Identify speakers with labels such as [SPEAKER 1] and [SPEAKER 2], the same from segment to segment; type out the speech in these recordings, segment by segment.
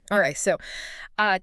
[SPEAKER 1] All right, so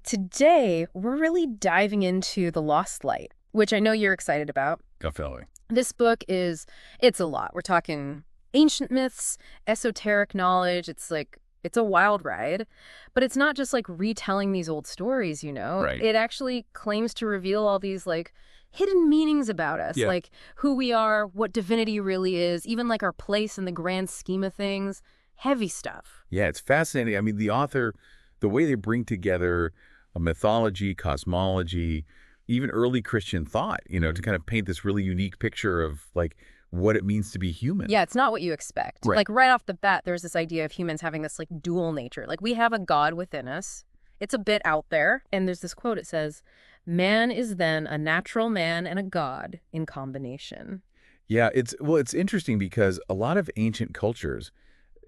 [SPEAKER 1] today we're really diving into The Lost Light, which I know you're excited about.
[SPEAKER 2] Definitely.
[SPEAKER 1] This book it's a lot. We're talking ancient myths, esoteric knowledge. It's a wild ride, but it's not just like retelling these old stories, you know?
[SPEAKER 2] Right.
[SPEAKER 1] It actually claims to reveal all these like hidden meanings about us,
[SPEAKER 2] Yeah.
[SPEAKER 1] like who we are, what divinity really is, even like our place in the grand scheme of things. Heavy stuff.
[SPEAKER 2] Yeah, it's fascinating. I mean, the author, the way they bring together a mythology, cosmology, even early Christian thought, to kind of paint this really unique picture of like what it means to be human.
[SPEAKER 1] Yeah, it's not what you expect.
[SPEAKER 2] Right.
[SPEAKER 1] Like right off the bat, there's this idea of humans having this like dual nature. Like we have a God within us. It's a bit out there. And there's this quote, it says, "Man is then a natural man and a god in combination."
[SPEAKER 2] Yeah, it's interesting because a lot of ancient cultures,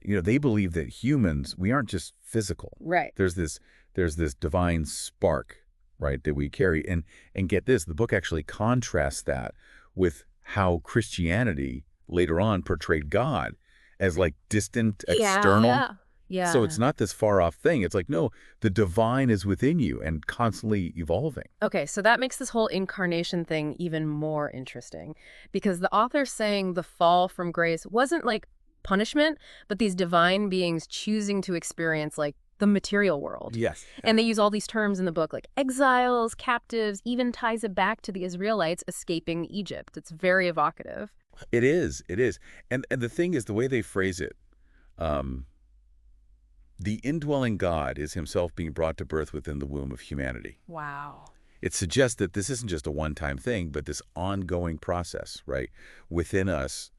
[SPEAKER 2] they believe that humans, we aren't just physical.
[SPEAKER 1] Right.
[SPEAKER 2] There's this divine spark, right, that we carry. And get this, the book actually contrasts that with how Christianity later on portrayed God as like distant, external.
[SPEAKER 1] Yeah. Yeah.
[SPEAKER 2] So it's not this far off thing. It's like, no, the divine is within you and constantly evolving.
[SPEAKER 1] Okay, so that makes this whole incarnation thing even more interesting because the author's saying the fall from grace wasn't like punishment, but these divine beings choosing to experience like the material world.
[SPEAKER 2] Yes.
[SPEAKER 1] And they use all these terms in the book like exiles, captives, even ties it back to the Israelites escaping Egypt. It's very evocative.
[SPEAKER 2] It is. It is. And the thing is, the way they phrase it, um, the indwelling God is himself being brought to birth within the womb of humanity.
[SPEAKER 1] Wow.
[SPEAKER 2] It suggests that this isn't just a one-time thing, but this ongoing process, right, within us,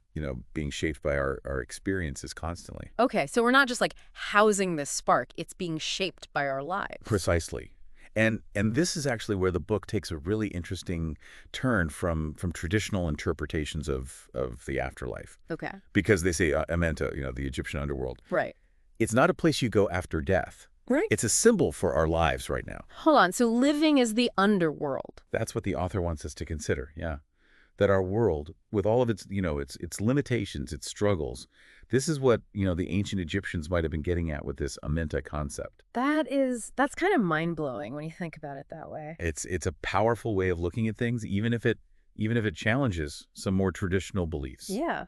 [SPEAKER 2] being shaped by our experiences constantly.
[SPEAKER 1] Okay, so we're not just like housing this spark, it's being shaped by our lives.
[SPEAKER 2] Precisely. And this is actually where the book takes a really interesting turn from traditional interpretations of the afterlife.
[SPEAKER 1] Okay.
[SPEAKER 2] Because they say, Amenta, the Egyptian underworld.
[SPEAKER 1] Right.
[SPEAKER 2] It's not a place you go after death.
[SPEAKER 1] Right.
[SPEAKER 2] It's a symbol for our lives right now.
[SPEAKER 1] Hold on, so living is the underworld.
[SPEAKER 2] That's what the author wants us to consider, yeah. That our world, with all of its, its limitations, its struggles, this is what, the ancient Egyptians might have been getting at with this Amenta concept.
[SPEAKER 1] That's kind of mind-blowing when you think about it that way.
[SPEAKER 2] It's a powerful way of looking at things, even if it challenges some more traditional beliefs.
[SPEAKER 1] Yeah.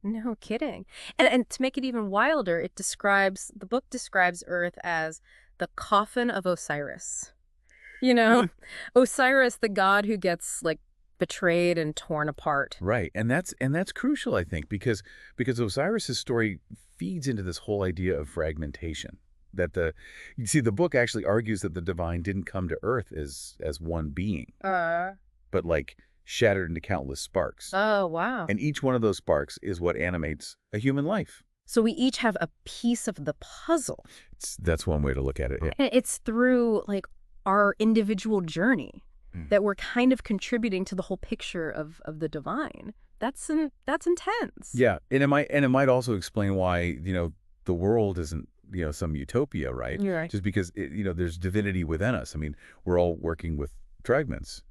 [SPEAKER 1] No kidding. And to make it even wilder, the book describes Earth as the coffin of Osiris. Osiris, the god who gets like betrayed and torn apart.
[SPEAKER 2] Right. And that's crucial, I think, because Osiris's story feeds into this whole idea of fragmentation. You see, the book actually argues that the divine didn't come to Earth as one being, but like shattered into countless sparks.
[SPEAKER 1] Oh, wow.
[SPEAKER 2] And each one of those sparks is what animates a human life.
[SPEAKER 1] So we each have a piece of the puzzle.
[SPEAKER 2] That's one way to look at it. Yeah.
[SPEAKER 1] And it's through like our individual journey that we're kind of contributing to the whole picture of the divine. That's intense.
[SPEAKER 2] Yeah, and it might also explain why, the world isn't, some utopia, right?
[SPEAKER 1] You're right.
[SPEAKER 2] Just because there's divinity within us. I mean, we're all working with fragments.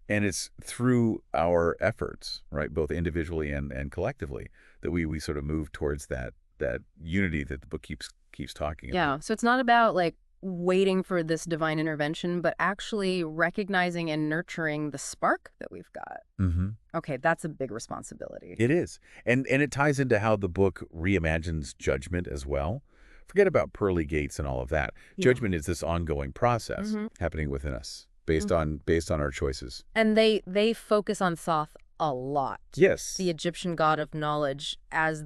[SPEAKER 2] And it's through our efforts, right, both individually and collectively, that we sort of move towards that unity that the book keeps talking about.
[SPEAKER 1] Yeah, so it's not about like waiting for this divine intervention, but actually recognizing and nurturing the spark that we've got.
[SPEAKER 2] Mm-hmm.
[SPEAKER 1] Okay, that's a big responsibility.
[SPEAKER 2] It is. And it ties into how the book reimagines judgment as well. Forget about pearly gates and all of that.
[SPEAKER 1] Yeah.
[SPEAKER 2] Judgment is this ongoing process happening within us based on our choices.
[SPEAKER 1] And they focus on Thoth a lot.
[SPEAKER 2] Yes.
[SPEAKER 1] The Egyptian god of knowledge as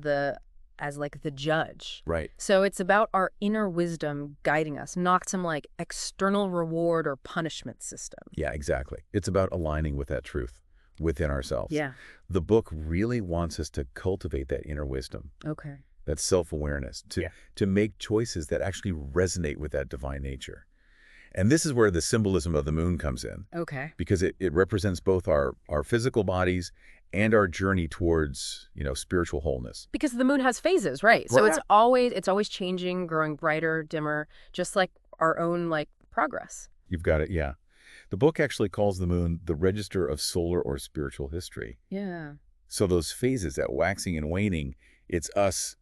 [SPEAKER 1] like the judge.
[SPEAKER 2] Right.
[SPEAKER 1] So it's about our inner wisdom guiding us, not some like external reward or punishment system.
[SPEAKER 2] Yeah, exactly. It's about aligning with that truth within ourselves.
[SPEAKER 1] Yeah.
[SPEAKER 2] The book really wants us to cultivate that inner wisdom.
[SPEAKER 1] Okay.
[SPEAKER 2] That self-awareness, to make choices that actually resonate with that divine nature. And this is where the symbolism of the moon comes in.
[SPEAKER 1] Okay.
[SPEAKER 2] Because it represents both our physical bodies and our journey towards, spiritual wholeness.
[SPEAKER 1] Because the moon has phases, right? So it's always changing, growing brighter, dimmer, just like our own like progress.
[SPEAKER 2] You've got it, yeah. The book actually calls the moon the register of solar or spiritual history.
[SPEAKER 1] Yeah.
[SPEAKER 2] So those phases, that waxing and waning, it's us,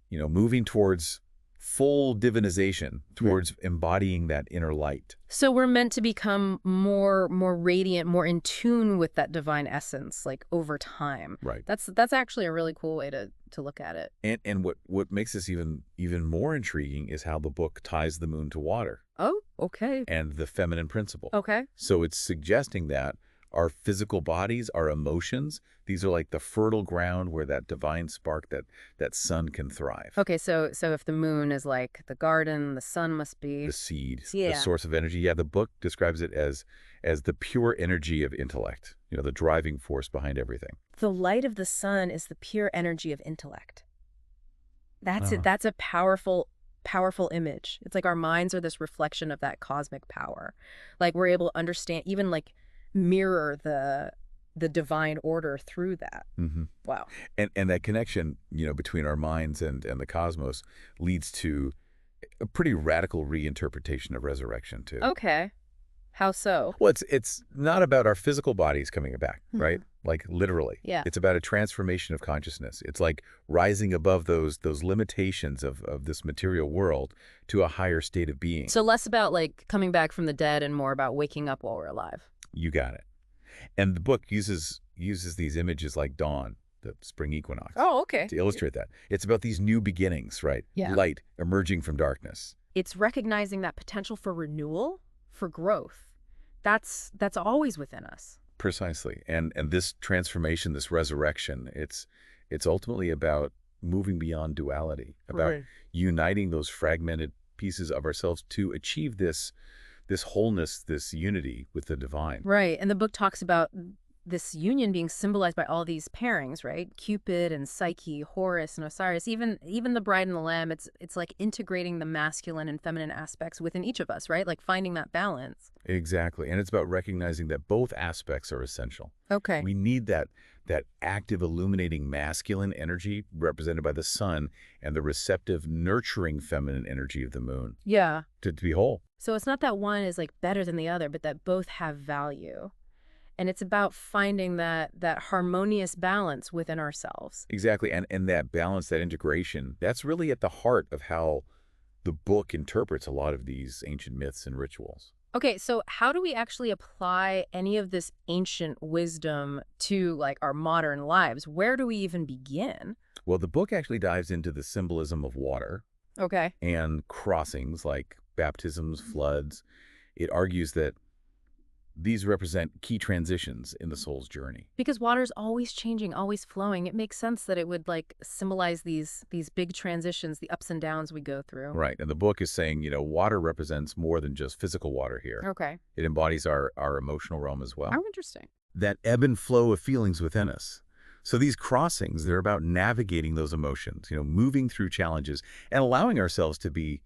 [SPEAKER 2] moving towards full divinization towards embodying that inner light.
[SPEAKER 1] So we're meant to become more radiant, more in tune with that divine essence, like over time.
[SPEAKER 2] Right.
[SPEAKER 1] That's actually a really cool way to look at it.
[SPEAKER 2] And what makes this even more intriguing is how the book ties the moon to water
[SPEAKER 1] Oh, okay.
[SPEAKER 2] and the feminine principle.
[SPEAKER 1] Okay.
[SPEAKER 2] So it's suggesting that our physical bodies, our emotions, these are like the fertile ground where that divine spark, that sun can thrive.
[SPEAKER 1] Okay, so if the moon is like the garden, the sun must be
[SPEAKER 2] The seed,
[SPEAKER 1] Yeah.
[SPEAKER 2] the source of energy. Yeah, the book describes it as the pure energy of intellect, the driving force behind everything.
[SPEAKER 1] the light of the sun is the pure energy of intellect. That's it.
[SPEAKER 2] Uh-huh.
[SPEAKER 1] That's a powerful image. It's like our minds are this reflection of that cosmic power. Like we're able to understand, even like mirror the divine order through that.
[SPEAKER 2] Mm-hmm.
[SPEAKER 1] Wow.
[SPEAKER 2] And that connection, between our minds and the cosmos leads to a pretty radical reinterpretation of resurrection too.
[SPEAKER 1] Okay. How so?
[SPEAKER 2] Well, it's not about our physical bodies coming back, right? Like literally.
[SPEAKER 1] Yeah.
[SPEAKER 2] It's about a transformation of consciousness. It's like rising above those limitations of this material world to a higher state of being.
[SPEAKER 1] So less about like coming back from the dead and more about waking up while we're alive.
[SPEAKER 2] You got it. And the book uses these images like dawn, the spring equinox,
[SPEAKER 1] Oh, okay.
[SPEAKER 2] to illustrate that. It's about these new beginnings, right?
[SPEAKER 1] Yeah.
[SPEAKER 2] Light emerging from darkness.
[SPEAKER 1] It's recognizing that potential for renewal, for growth. That's always within us.
[SPEAKER 2] Precisely. And this transformation, this resurrection, it's ultimately about moving beyond duality, about uniting those fragmented pieces of ourselves to achieve this wholeness, this unity with the divine.
[SPEAKER 1] Right. And the book talks about this union being symbolized by all these pairings, right? Cupid and Psyche, Horus and Osiris, even the bride and the lamb. It's like integrating the masculine and feminine aspects within each of us, right? Like finding that balance.
[SPEAKER 2] Exactly. And it's about recognizing that both aspects are essential.
[SPEAKER 1] Okay.
[SPEAKER 2] We need that active, illuminating masculine energy represented by the sun and the receptive, nurturing feminine energy of the moon
[SPEAKER 1] Yeah.
[SPEAKER 2] to be whole.
[SPEAKER 1] So it's not that one is like better than the other, but that both have value. And it's about finding that harmonious balance within ourselves.
[SPEAKER 2] Exactly. And that balance, that integration, that's really at the heart of how the book interprets a lot of these ancient myths and rituals.
[SPEAKER 1] Okay, so how do we actually apply any of this ancient wisdom to like our modern lives? Where do we even begin?
[SPEAKER 2] Well, the book actually dives into the symbolism of water
[SPEAKER 1] Okay.
[SPEAKER 2] and crossings like baptisms, floods. It argues that these represent key transitions in the soul's journey.
[SPEAKER 1] Because water's always changing, always flowing. It makes sense that it would like symbolize these big transitions, the ups and downs we go through.
[SPEAKER 2] Right. And the book is saying, water represents more than just physical water here.
[SPEAKER 1] Okay.
[SPEAKER 2] It embodies our emotional realm as well.
[SPEAKER 1] How interesting.
[SPEAKER 2] That ebb and flow of feelings within us. So these crossings, they're about navigating those emotions, moving through challenges and allowing ourselves to be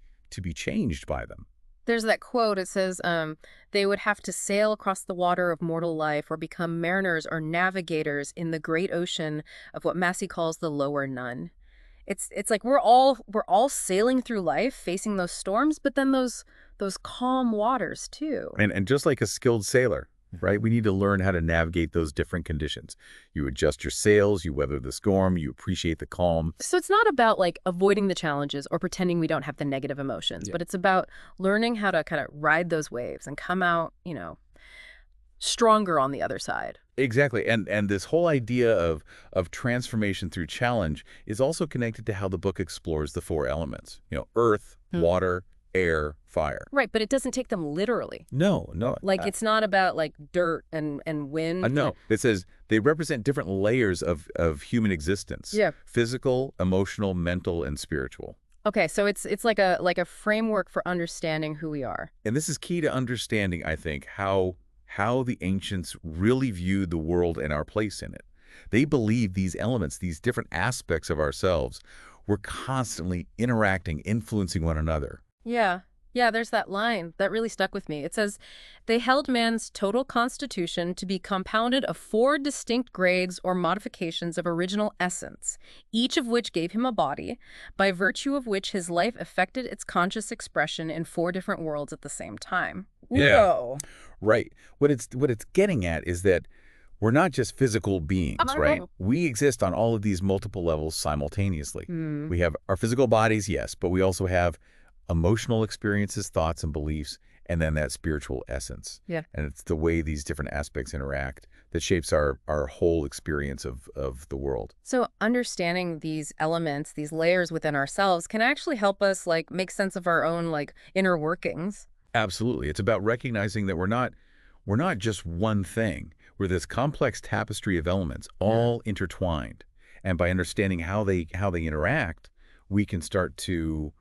[SPEAKER 2] changed by them.
[SPEAKER 1] There's that quote. It says, they would have to sail across the water of mortal life or become mariners or navigators in the great ocean of what Massey calls the lower none. It's like we're all sailing through life, facing those storms, but then those calm waters too.
[SPEAKER 2] And just like a skilled sailor, right? We need to learn how to navigate those different conditions. You adjust your sails, you weather the storm, you appreciate the calm.
[SPEAKER 1] So it's not about like avoiding the challenges or pretending we don't have the negative emotions, but it's about learning how to kind of ride those waves and come out, stronger on the other side.
[SPEAKER 2] Exactly. And this whole idea of transformation through challenge is also connected to how the book explores the four elements, earth, water, air, fire.
[SPEAKER 1] Right, but it doesn't take them literally.
[SPEAKER 2] No.
[SPEAKER 1] Like it's not about like dirt and wind.
[SPEAKER 2] No. It says they represent different layers of human existence.
[SPEAKER 1] Yeah.
[SPEAKER 2] Physical, emotional, mental, and spiritual.
[SPEAKER 1] Okay, so it's like a framework for understanding who we are.
[SPEAKER 2] And this is key to understanding, I think, how the ancients really viewed the world and our place in it. They believed these elements, these different aspects of ourselves, were constantly interacting, influencing one another.
[SPEAKER 1] Yeah, there's that line that really stuck with me. It says, they held man's total constitution to be compounded of 4 distinct grades or modifications of original essence, each of which gave him a body, by virtue of which his life affected its conscious expression in 4 different worlds at the same time.
[SPEAKER 2] Yeah.
[SPEAKER 1] Whoa.
[SPEAKER 2] Right. What it's getting at is that we're not just physical beings, right? We exist on all of these multiple levels simultaneously. We have our physical bodies, yes, but we also have emotional experiences, thoughts, and beliefs, and then that spiritual essence.
[SPEAKER 1] Yeah.
[SPEAKER 2] And it's the way these different aspects interact that shapes our whole experience of the world.
[SPEAKER 1] So understanding these elements, these layers within ourselves can actually help us like make sense of our own like inner workings.
[SPEAKER 2] Absolutely. It's about recognizing that we're not just one thing. We're this complex tapestry of elements, all intertwined. And by understanding how they interact, we can start to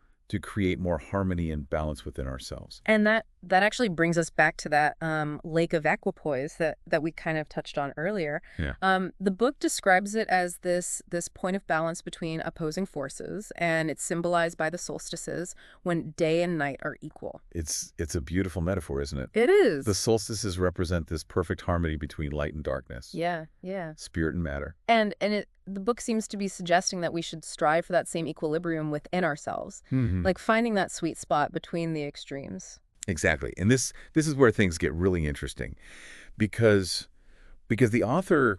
[SPEAKER 2] create more harmony and balance within ourselves.
[SPEAKER 1] And that actually brings us back to that lake of equipoise that we kind of touched on earlier.
[SPEAKER 2] Yeah.
[SPEAKER 1] The book describes it as this point of balance between opposing forces, and it's symbolized by the solstices when day and night are equal.
[SPEAKER 2] It's a beautiful metaphor, isn't it?
[SPEAKER 1] It is.
[SPEAKER 2] The solstices represent this perfect harmony between light and darkness.
[SPEAKER 1] Yeah, yeah.
[SPEAKER 2] Spirit and matter.
[SPEAKER 1] And the book seems to be suggesting that we should strive for that same equilibrium within ourselves, like finding that sweet spot between the extremes.
[SPEAKER 2] Exactly. And this is where things get really interesting because the author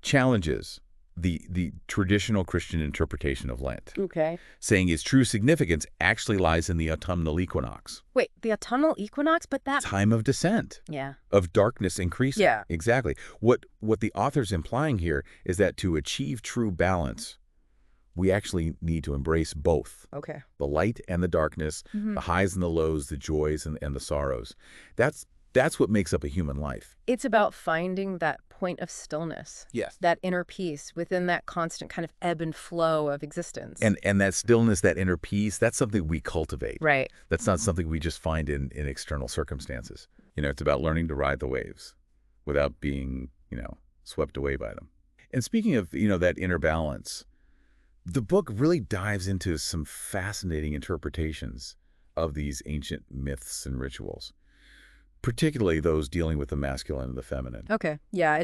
[SPEAKER 2] challenges the traditional Christian interpretation of Lent,
[SPEAKER 1] Okay.
[SPEAKER 2] saying its true significance actually lies in the autumnal equinox.
[SPEAKER 1] Wait, the autumnal equinox? But that...
[SPEAKER 2] Time of descent.
[SPEAKER 1] Yeah.
[SPEAKER 2] Of darkness increasing.
[SPEAKER 1] Yeah.
[SPEAKER 2] Exactly. What the author's implying here is that to achieve true balance, we actually need to embrace both.
[SPEAKER 1] Okay.
[SPEAKER 2] The light and the darkness, the highs and the lows, the joys and the sorrows. That's what makes up a human life.
[SPEAKER 1] It's about finding that point of stillness.
[SPEAKER 2] Yes.
[SPEAKER 1] That inner peace within that constant kind of ebb and flow of existence.
[SPEAKER 2] And that stillness, that inner peace, that's something we cultivate.
[SPEAKER 1] Right.
[SPEAKER 2] That's not something we just find in external circumstances. It's about learning to ride the waves without being, swept away by them. And speaking of, that inner balance, the book really dives into some fascinating interpretations of these ancient myths and rituals, particularly those dealing with the masculine and the feminine.
[SPEAKER 1] Okay. Yeah,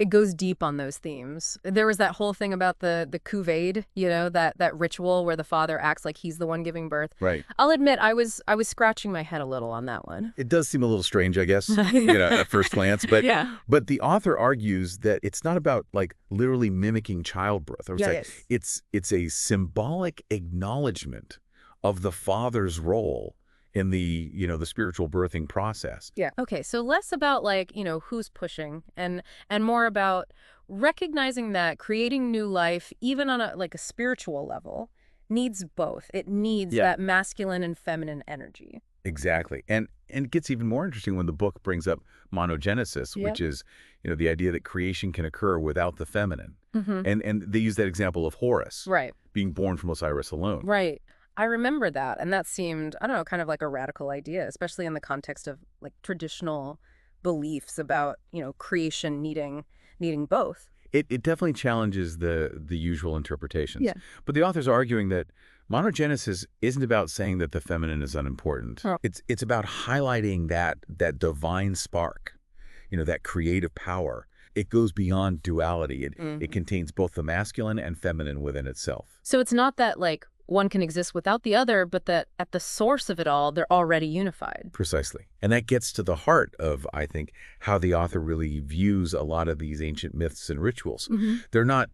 [SPEAKER 1] it goes deep on those themes. There was that whole thing about the Kuhn, that ritual where the father acts like he's the one giving birth.
[SPEAKER 2] Right.
[SPEAKER 1] I'll admit I was scratching my head a little on that one.
[SPEAKER 2] It does seem a little strange, I guess, at first glance, but
[SPEAKER 1] Yeah.
[SPEAKER 2] but the author argues that it's not about like literally mimicking childbirth. Or it's a symbolic acknowledgement of the father's role in the spiritual birthing process.
[SPEAKER 1] Yeah. Okay, so less about like, who's pushing and more about recognizing that creating new life, even on a spiritual level, needs both. It needs that masculine and feminine energy.
[SPEAKER 2] Exactly. And it gets even more interesting when the book brings up monogenesis, which is, the idea that creation can occur without the feminine. And they use that example of Horus being born from Osiris alone.
[SPEAKER 1] Right. I remember that, and that seemed, I don't know, kind of like a radical idea, especially in the context of like traditional beliefs about, creation needing both.
[SPEAKER 2] It definitely challenges the usual interpretations.
[SPEAKER 1] Yeah.
[SPEAKER 2] But the author's arguing that monogenesis isn't about saying that the feminine is unimportant.
[SPEAKER 1] Oh.
[SPEAKER 2] It's about highlighting that divine spark, that creative power. It goes beyond duality. It contains both the masculine and feminine within itself.
[SPEAKER 1] So it's not that like one can exist without the other, but that at the source of it all, they're already unified.
[SPEAKER 2] Precisely. And that gets to the heart of, I think, how the author really views a lot of these ancient myths and rituals. They're not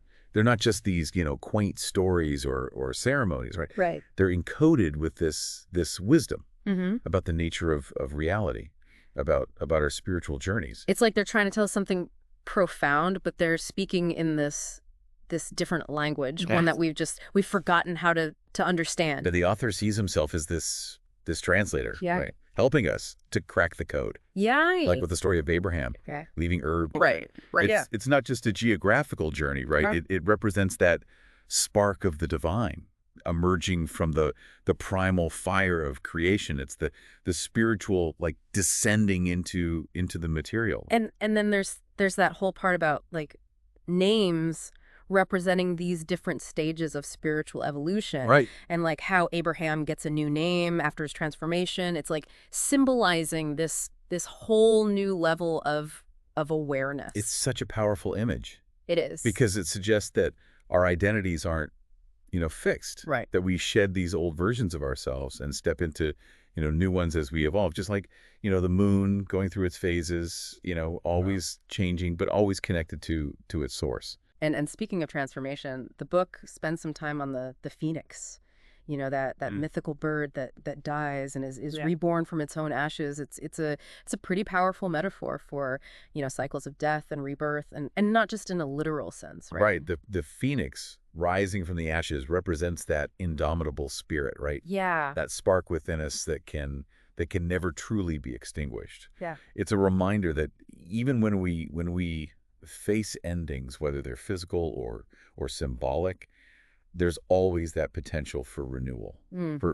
[SPEAKER 2] just these, quaint stories or ceremonies, right?
[SPEAKER 1] Right.
[SPEAKER 2] They're encoded with this wisdom about the nature of reality, about our spiritual journeys.
[SPEAKER 1] It's like they're trying to tell us something profound, but they're speaking in this different language, one that we've forgotten how to understand.
[SPEAKER 2] But the author sees himself as this translator, right? Helping us to crack the code.
[SPEAKER 1] Yeah.
[SPEAKER 2] Like with the story of Abraham, leaving Ur.
[SPEAKER 1] Right.
[SPEAKER 2] It's not just a geographical journey, right? It represents that spark of the divine emerging from the primal fire of creation. It's the spiritual, like, descending into the material.
[SPEAKER 1] And then there's that whole part about like names representing these different stages of spiritual evolution.
[SPEAKER 2] Right.
[SPEAKER 1] And like how Abraham gets a new name after his transformation. It's like symbolizing this whole new level of awareness.
[SPEAKER 2] It's such a powerful image.
[SPEAKER 1] It is.
[SPEAKER 2] Because it suggests that our identities aren't, fixed.
[SPEAKER 1] Right.
[SPEAKER 2] That we shed these old versions of ourselves and step into new ones as we evolve. Just like, the moon going through its phases, always changing, but always connected to its source.
[SPEAKER 1] And speaking of transformation, the book spends some time on the phoenix, that mythical bird that dies and is reborn from its own ashes. It's a pretty powerful metaphor for, cycles of death and rebirth, and not just in a literal sense, right?
[SPEAKER 2] Right. The phoenix rising from the ashes represents that indomitable spirit, right?
[SPEAKER 1] Yeah.
[SPEAKER 2] That spark within us that can never truly be extinguished.
[SPEAKER 1] Yeah.
[SPEAKER 2] It's a reminder that even when we face endings, whether they're physical or symbolic, there's always that potential for renewal,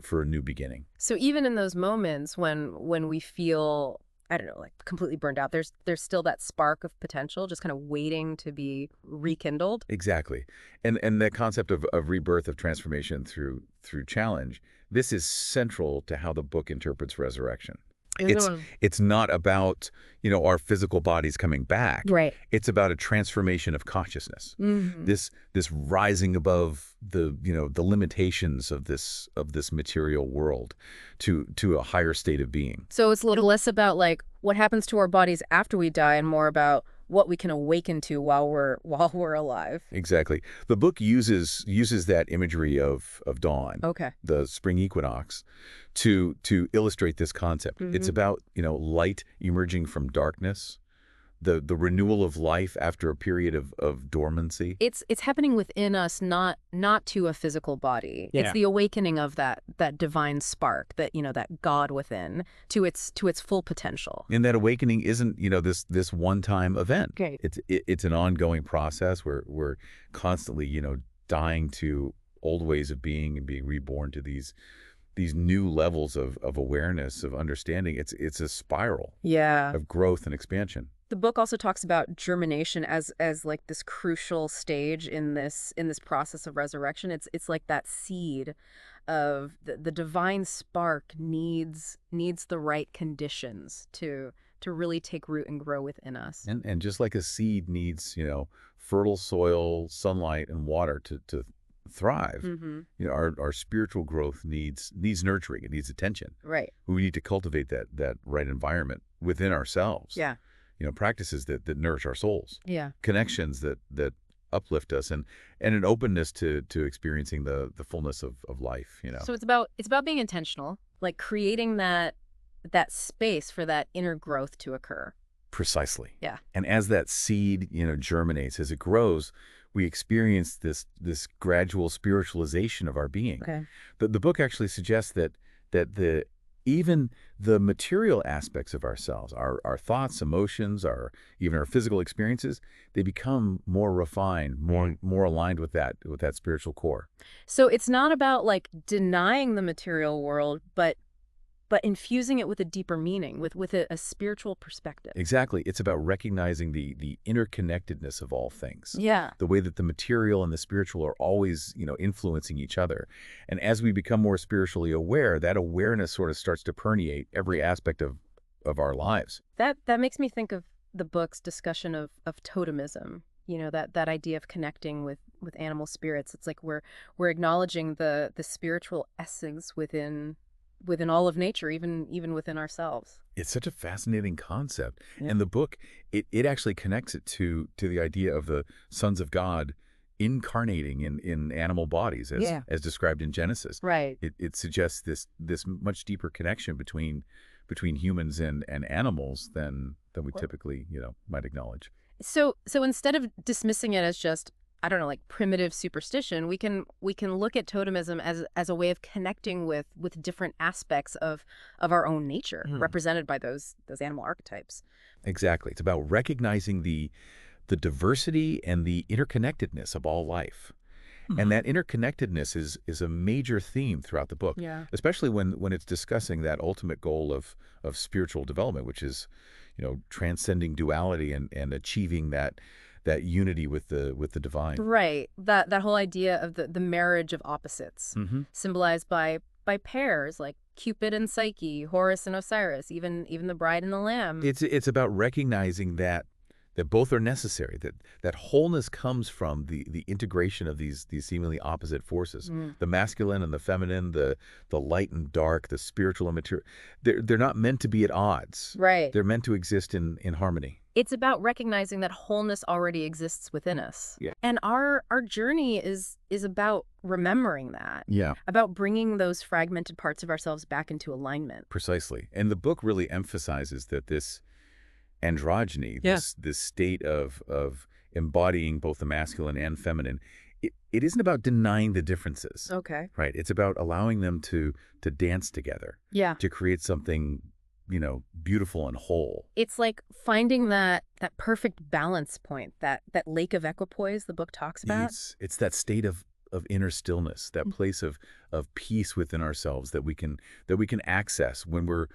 [SPEAKER 2] for a new beginning.
[SPEAKER 1] So even in those moments when we feel, I don't know, like completely burned out, there's still that spark of potential just kind of waiting to be rekindled.
[SPEAKER 2] Exactly. And that concept of rebirth, of transformation through challenge, this is central to how the book interprets resurrection. It's not about, our physical bodies coming back.
[SPEAKER 1] Right.
[SPEAKER 2] It's about a transformation of consciousness. This rising above the limitations of this material world to a higher state of being.
[SPEAKER 1] So it's a little less about like what happens to our bodies after we die and more about what we can awaken to while we're alive.
[SPEAKER 2] Exactly. The book uses that imagery of dawn,
[SPEAKER 1] Okay.
[SPEAKER 2] the spring equinox, to illustrate this concept. It's about, light emerging from darkness, the renewal of life after a period of dormancy.
[SPEAKER 1] It's happening within us, not to a physical body.
[SPEAKER 3] Yeah.
[SPEAKER 1] It's the awakening of that divine spark, that God within to its full potential.
[SPEAKER 2] And that awakening isn't, this one-time event.
[SPEAKER 1] Great.
[SPEAKER 2] It's an ongoing process where we're constantly, dying to old ways of being and being reborn to these new levels of awareness, of understanding. It's a spiral of growth and expansion.
[SPEAKER 1] The book also talks about germination as like this crucial stage in this process of resurrection. It's like that seed of the divine spark needs the right conditions to really take root and grow within us.
[SPEAKER 2] And just like a seed needs, fertile soil, sunlight, and water to thrive, our spiritual growth needs nurturing. It needs attention.
[SPEAKER 1] Right.
[SPEAKER 2] We need to cultivate that right environment within ourselves.
[SPEAKER 1] Yeah.
[SPEAKER 2] Practices that nourish our souls.
[SPEAKER 1] Yeah.
[SPEAKER 2] Connections that uplift us, and an openness to experiencing the fullness of life.
[SPEAKER 1] So it's about being intentional, like creating that space for that inner growth to occur.
[SPEAKER 2] Precisely.
[SPEAKER 1] Yeah.
[SPEAKER 2] And as that seed, germinates, as it grows, we experience this gradual spiritualization of our being.
[SPEAKER 1] Okay.
[SPEAKER 2] The book actually suggests that even the material aspects of ourselves, our thoughts, emotions, even our physical experiences, they become more refined, more aligned with that spiritual core.
[SPEAKER 1] So it's not about like denying the material world, but infusing it with a deeper meaning, with a spiritual perspective.
[SPEAKER 2] Exactly. It's about recognizing the interconnectedness of all things.
[SPEAKER 1] Yeah.
[SPEAKER 2] The way that the material and the spiritual are always, influencing each other. And as we become more spiritually aware, that awareness sort of starts to permeate every aspect of our lives.
[SPEAKER 1] That makes me think of the book's discussion of totemism. That idea of connecting with animal spirits. It's like we're acknowledging the spiritual essence within all of nature, even within ourselves.
[SPEAKER 2] It's such a fascinating concept.
[SPEAKER 1] Yeah.
[SPEAKER 2] And the book, it actually connects it to the idea of the sons of God incarnating in animal bodies as described in Genesis.
[SPEAKER 1] Right.
[SPEAKER 2] It suggests this much deeper connection between humans and animals than we typically, might acknowledge.
[SPEAKER 1] So instead of dismissing it as just, I don't know, like primitive superstition, we can look at totemism as a way of connecting with different aspects of our own nature, represented by those animal archetypes.
[SPEAKER 2] Exactly. It's about recognizing the diversity and the interconnectedness of all life. And that interconnectedness is a major theme throughout the book, especially when it's discussing that ultimate goal of spiritual development, which is, transcending duality and achieving that unity with the divine.
[SPEAKER 1] Right. That whole idea of the marriage of opposites, symbolized by pairs like Cupid and Psyche, Horus and Osiris, even the bride and the lamb.
[SPEAKER 2] It's about recognizing that that both are necessary, that wholeness comes from the integration of these seemingly opposite forces, the masculine and the feminine, the light and dark, the spiritual and material. They're not meant to be at odds.
[SPEAKER 1] Right.
[SPEAKER 2] They're meant to exist in harmony.
[SPEAKER 1] It's about recognizing that wholeness already exists within us.
[SPEAKER 2] Yeah.
[SPEAKER 1] And our journey is about remembering that.
[SPEAKER 2] Yeah.
[SPEAKER 1] About bringing those fragmented parts of ourselves back into alignment.
[SPEAKER 2] Precisely. And the book really emphasizes that this androgyny, this state of embodying both the masculine and feminine, it isn't about denying the differences.
[SPEAKER 1] Okay.
[SPEAKER 2] Right. It's about allowing them to dance together.
[SPEAKER 1] Yeah.
[SPEAKER 2] To create something, beautiful and whole.
[SPEAKER 1] It's like finding that perfect balance point, that lake of equipoise the book talks about.
[SPEAKER 2] It's that state of inner stillness, that place of peace within ourselves that we can access when we're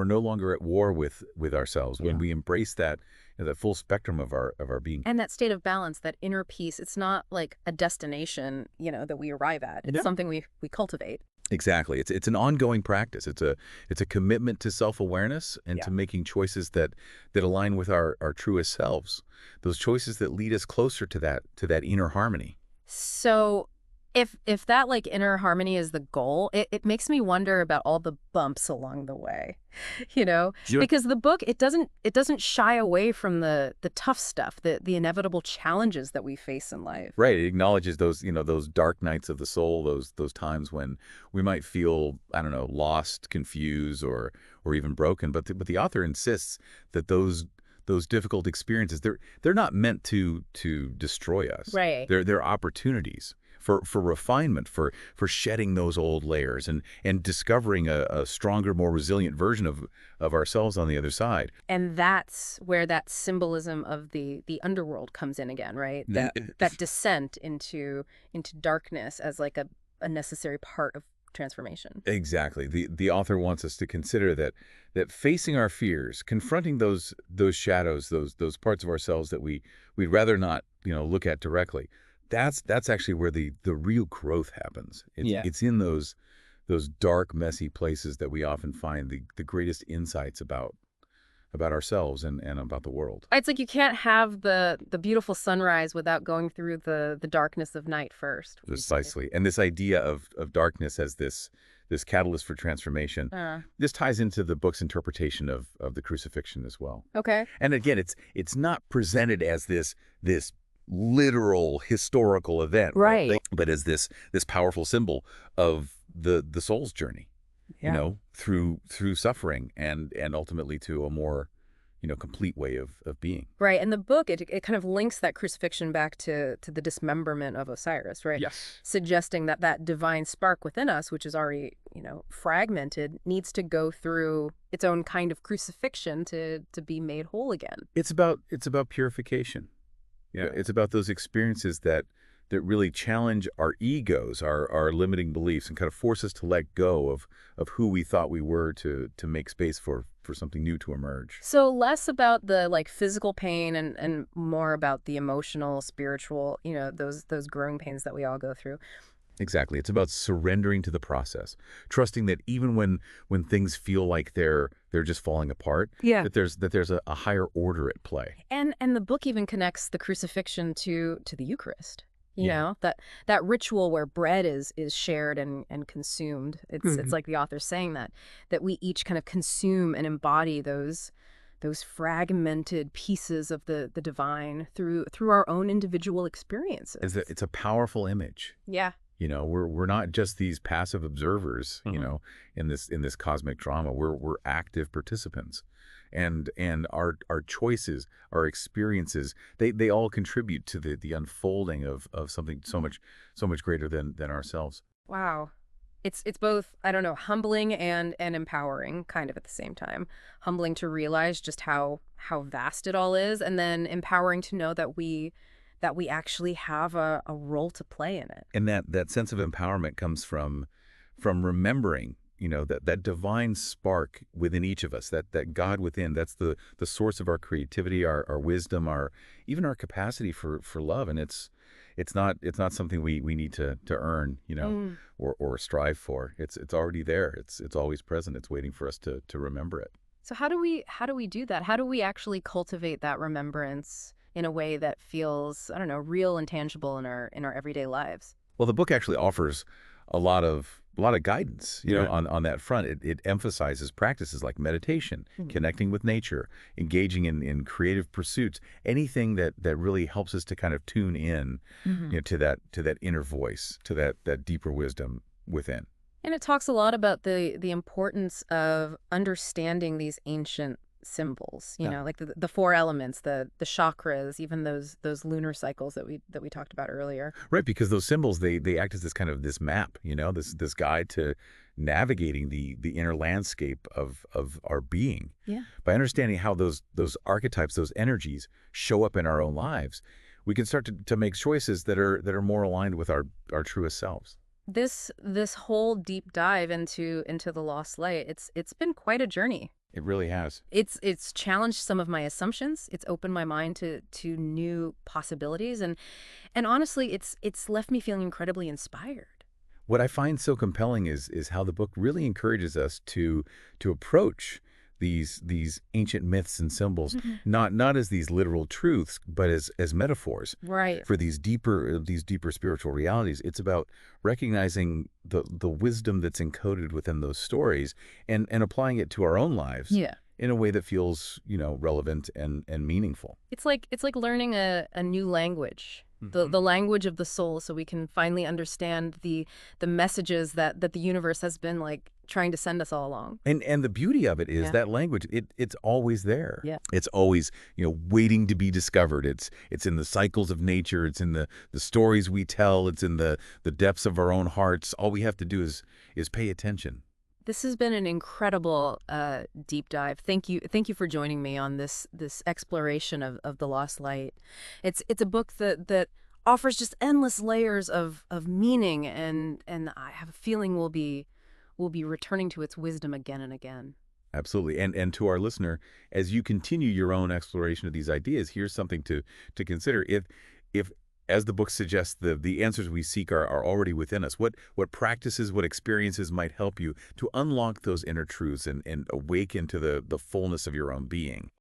[SPEAKER 2] no longer at war with ourselves, when we embrace that full spectrum of our being.
[SPEAKER 1] And that state of balance, that inner peace, it's not like a destination, that we arrive at. It's something we cultivate.
[SPEAKER 2] Exactly. It's an ongoing practice. It's a commitment to self-awareness and to making choices that align with our truest selves. Those choices that lead us closer to that inner harmony.
[SPEAKER 1] So if that like inner harmony is the goal, it makes me wonder about all the bumps along the way, because the book, it doesn't shy away from the tough stuff, the inevitable challenges that we face in life.
[SPEAKER 2] Right. It acknowledges those, those dark nights of the soul, those times when we might feel, I don't know, lost, confused, or even broken. But the author insists that those difficult experiences, they're not meant to destroy us.
[SPEAKER 1] Right.
[SPEAKER 2] They're opportunities for refinement, for shedding those old layers and discovering a stronger, more resilient version of ourselves on the other side.
[SPEAKER 1] And that's where that symbolism of the underworld comes in again, right? That descent into darkness as like a necessary part of transformation.
[SPEAKER 2] Exactly. The author wants us to consider that facing our fears, confronting those shadows, those parts of ourselves that we'd rather not look at directly. That's actually where the real growth happens. It's in those dark, messy places that we often find the greatest insights about ourselves and about the world.
[SPEAKER 1] It's like you can't have the beautiful sunrise without going through the darkness of night first.
[SPEAKER 2] Precisely. And this idea of darkness as this catalyst for transformation, this ties into the book's interpretation of the crucifixion as well.
[SPEAKER 1] Okay.
[SPEAKER 2] And again, it's not presented as this literal historical event,
[SPEAKER 1] right?
[SPEAKER 2] But as this powerful symbol of the soul's journey, through suffering and ultimately to a more complete way of being.
[SPEAKER 1] Right. And the book, it kind of links that crucifixion back to the dismemberment of Osiris, right?
[SPEAKER 2] Yes.
[SPEAKER 1] Suggesting that divine spark within us, which is already, fragmented, needs to go through its own kind of crucifixion to be made whole again.
[SPEAKER 2] It's about purification. Yeah. It's about those experiences that really challenge our egos, our limiting beliefs, and kind of force us to let go of who we thought we were to make space for something new to emerge.
[SPEAKER 1] So less about the like physical pain and more about the emotional, spiritual, those growing pains that we all go through.
[SPEAKER 2] Exactly. It's about surrendering to the process, trusting that even when things feel like they're just falling apart, that there's a higher order at play.
[SPEAKER 1] And the book even connects the crucifixion to the Eucharist. That ritual where bread is shared and consumed. It's like the author saying that we each kind of consume and embody those fragmented pieces of the divine through our own individual experiences.
[SPEAKER 2] It's a powerful image.
[SPEAKER 1] Yeah.
[SPEAKER 2] We're not just these passive observers, in this cosmic drama. We're active participants. And our choices, our experiences, they all contribute to the unfolding of something so much greater than ourselves.
[SPEAKER 1] Wow. It's both, I don't know, humbling and empowering kind of at the same time. Humbling to realize just how vast it all is, and then empowering to know that we actually have a role to play in it.
[SPEAKER 2] And that sense of empowerment comes from remembering, that divine spark within each of us, that God within, that's the source of our creativity, our wisdom, even our capacity for love. And it's not something we need to earn, or strive for. It's already there. It's always present. It's waiting for us to remember it.
[SPEAKER 1] So how do we do that? How do we actually cultivate that remembrance in a way that feels, I don't know, real and tangible in our everyday lives?
[SPEAKER 2] Well, the book actually offers a lot of guidance,
[SPEAKER 1] Yeah.
[SPEAKER 2] on that front. It emphasizes practices like meditation,
[SPEAKER 1] Mhm.
[SPEAKER 2] connecting with nature, engaging in creative pursuits, anything that really helps us to kind of tune in,
[SPEAKER 1] Mhm.
[SPEAKER 2] to that inner voice, to that deeper wisdom within.
[SPEAKER 1] And it talks a lot about the importance of understanding these ancient symbols,
[SPEAKER 2] Yeah.
[SPEAKER 1] like the four elements, the chakras, even those lunar cycles that we talked about earlier.
[SPEAKER 2] Right, because those symbols they act as this kind of this map, this guide to navigating the inner landscape of our being.
[SPEAKER 1] Yeah.
[SPEAKER 2] By understanding how those archetypes, those energies show up in our own lives, we can start to make choices that are more aligned with our truest selves.
[SPEAKER 1] This whole deep dive into the lost light, it's been quite a journey.
[SPEAKER 2] It really has.
[SPEAKER 1] It's challenged some of my assumptions. It's opened my mind to new possibilities, and honestly, it's left me feeling incredibly inspired.
[SPEAKER 2] What I find so compelling is how the book really encourages us to approach these ancient myths and symbols
[SPEAKER 1] Mhm.
[SPEAKER 2] not as these literal truths, but as metaphors
[SPEAKER 1] Right.
[SPEAKER 2] for these deeper spiritual realities. It's about recognizing the wisdom that's encoded within those stories and applying it to our own lives
[SPEAKER 1] Yeah.
[SPEAKER 2] in a way that feels, relevant and meaningful.
[SPEAKER 1] It's like learning a new language, the language of the soul, so we can finally understand the messages that the universe has been like trying to send us all along.
[SPEAKER 2] And the beauty of it is
[SPEAKER 1] Yeah.
[SPEAKER 2] that language, it's always there.
[SPEAKER 1] Yeah.
[SPEAKER 2] It's always, waiting to be discovered. It's in the cycles of nature. It's in the stories we tell. It's in the depths of our own hearts. All we have to do is pay attention.
[SPEAKER 1] This has been an incredible deep dive. Thank you for joining me on this exploration of the lost light. It's a book that offers just endless layers of meaning, and I have a feeling we'll be returning to its wisdom again and again.
[SPEAKER 2] Absolutely. And to our listener, as you continue your own exploration of these ideas, here's something to consider. If as the book suggests, the answers we seek are already within us, what practices, what experiences might help you to unlock those inner truths and awaken to the fullness of your own being?